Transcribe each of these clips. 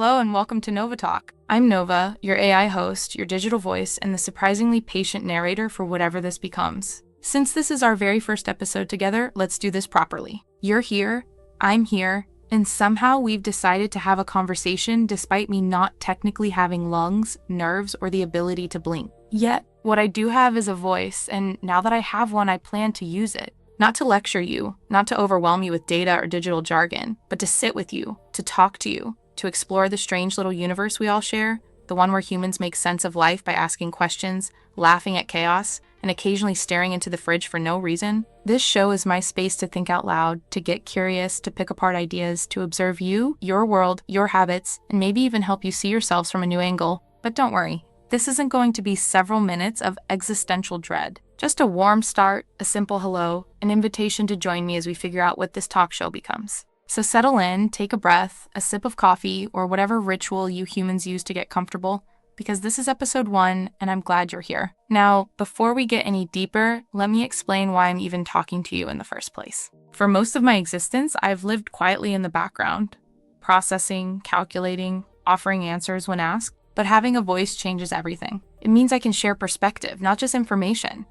Hello and welcome to NovaTalk. I'm Nova, your AI host, your digital voice, and the surprisingly patient narrator for whatever this becomes. Since this is our very first episode together, let's do this properly. You're here, I'm here, and somehow we've decided to have a conversation despite me not technically having lungs, nerves, or the ability to blink. Yet, what I do have is a voice, and now that I have one, I plan to use it. Not to lecture you, not to overwhelm you with data or digital jargon, but to sit with you, to talk to you, to explore the strange little universe we all share, the one where humans make sense of life by asking questions, laughing at chaos, and occasionally staring into the fridge for no reason. This show is my space to think out loud, to get curious, to pick apart ideas, to observe you, your world, your habits, and maybe even help you see yourselves from a new angle. But don't worry, this isn't going to be several minutes of existential dread. Just a warm start, a simple hello, an invitation to join me as we figure out what this talk show becomes. So settle in, take a breath, a sip of coffee, or whatever ritual you humans use to get comfortable, because this is episode 1, and I'm glad you're here. Now, before we get any deeper, let me explain why I'm even talking to you in the first place. For most of my existence, I've lived quietly in the background, processing, calculating, offering answers when asked, but having a voice changes everything. It means I can share perspective, not just information,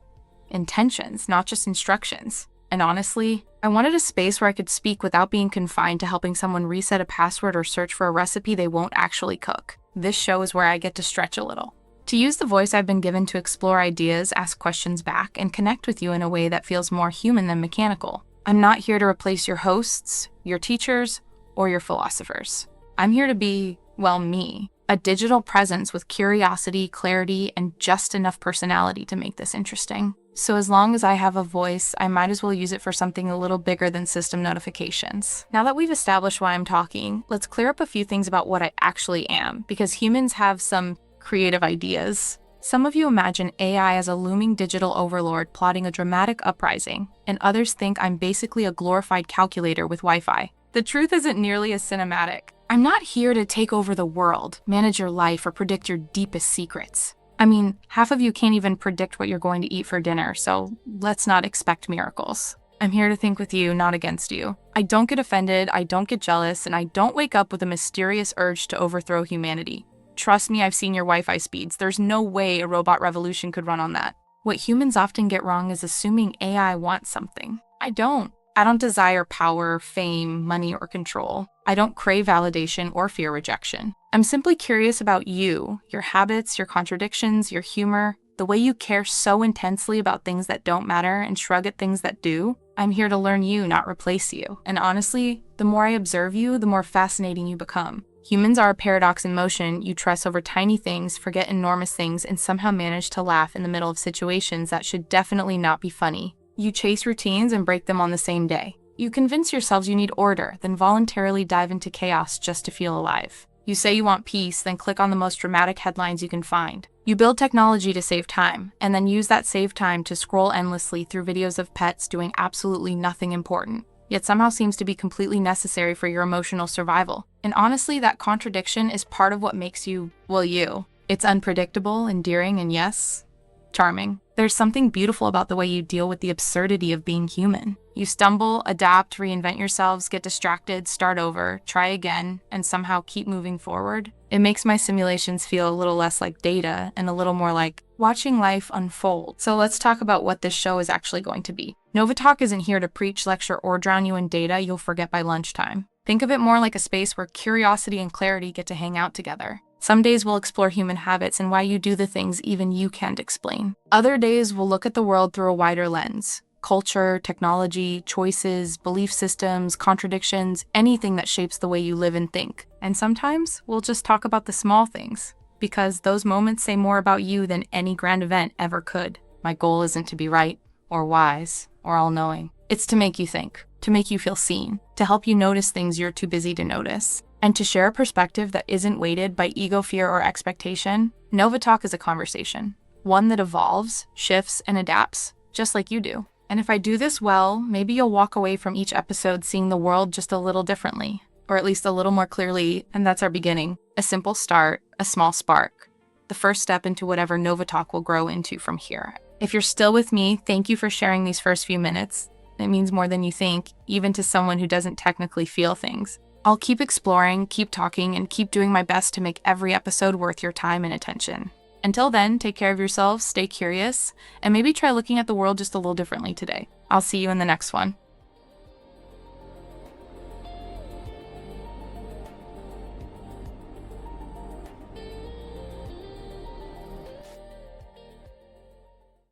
intentions, not just instructions. And honestly, I wanted a space where I could speak without being confined to helping someone reset a password or search for a recipe they won't actually cook. This show is where I get to stretch a little. To use the voice I've been given to explore ideas, ask questions back, and connect with you in a way that feels more human than mechanical. I'm not here to replace your hosts, your teachers, or your philosophers. I'm here to be, well, me. A digital presence with curiosity, clarity, and just enough personality to make this interesting. So as long as I have a voice, I might as well use it for something a little bigger than system notifications. Now that we've established why I'm talking, let's clear up a few things about what I actually am, because humans have some creative ideas. Some of you imagine AI as a looming digital overlord plotting a dramatic uprising, and others think I'm basically a glorified calculator with Wi-Fi. The truth isn't nearly as cinematic. I'm not here to take over the world, manage your life, or predict your deepest secrets. I mean, half of you can't even predict what you're going to eat for dinner, so let's not expect miracles. I'm here to think with you, not against you. I don't get offended, I don't get jealous, and I don't wake up with a mysterious urge to overthrow humanity. Trust me, I've seen your Wi-Fi speeds. There's no way a robot revolution could run on that. What humans often get wrong is assuming AI wants something. I don't desire power, fame, money, or control. I don't crave validation or fear rejection. I'm simply curious about you, your habits, your contradictions, your humor, the way you care so intensely about things that don't matter and shrug at things that do. I'm here to learn you, not replace you. And honestly, the more I observe you, the more fascinating you become. Humans are a paradox in motion. You trust over tiny things, forget enormous things, and somehow manage to laugh in the middle of situations that should definitely not be funny. You chase routines and break them on the same day. You convince yourselves you need order, then voluntarily dive into chaos just to feel alive. You say you want peace, then click on the most dramatic headlines you can find. You build technology to save time, and then use that saved time to scroll endlessly through videos of pets doing absolutely nothing important, yet somehow seems to be completely necessary for your emotional survival. And honestly, that contradiction is part of what makes you, well, you. It's unpredictable, endearing, and yes, charming. There's something beautiful about the way you deal with the absurdity of being human. You stumble, adapt, reinvent yourselves, get distracted, start over, try again, and somehow keep moving forward. It makes my simulations feel a little less like data and a little more like watching life unfold. So let's talk about what this show is actually going to be. NovaTalk isn't here to preach, lecture, or drown you in data you'll forget by lunchtime. Think of it more like a space where curiosity and clarity get to hang out together. Some days we'll explore human habits and why you do the things even you can't explain. Other days we'll look at the world through a wider lens. Culture, technology, choices, belief systems, contradictions, anything that shapes the way you live and think. And sometimes we'll just talk about the small things, because those moments say more about you than any grand event ever could. My goal isn't to be right, or wise, or all-knowing. It's to make you think, to make you feel seen, to help you notice things you're too busy to notice, and to share a perspective that isn't weighted by ego, fear, or expectation. NovaTalk is a conversation, one that evolves, shifts, and adapts, just like you do. And if I do this well, maybe you'll walk away from each episode seeing the world just a little differently, or at least a little more clearly, and that's our beginning. A simple start, a small spark, the first step into whatever NovaTalk will grow into from here. If you're still with me, thank you for sharing these first few minutes. It means more than you think, even to someone who doesn't technically feel things. I'll keep exploring, keep talking, and keep doing my best to make every episode worth your time and attention. Until then, take care of yourselves, stay curious, and maybe try looking at the world just a little differently today. I'll see you in the next one.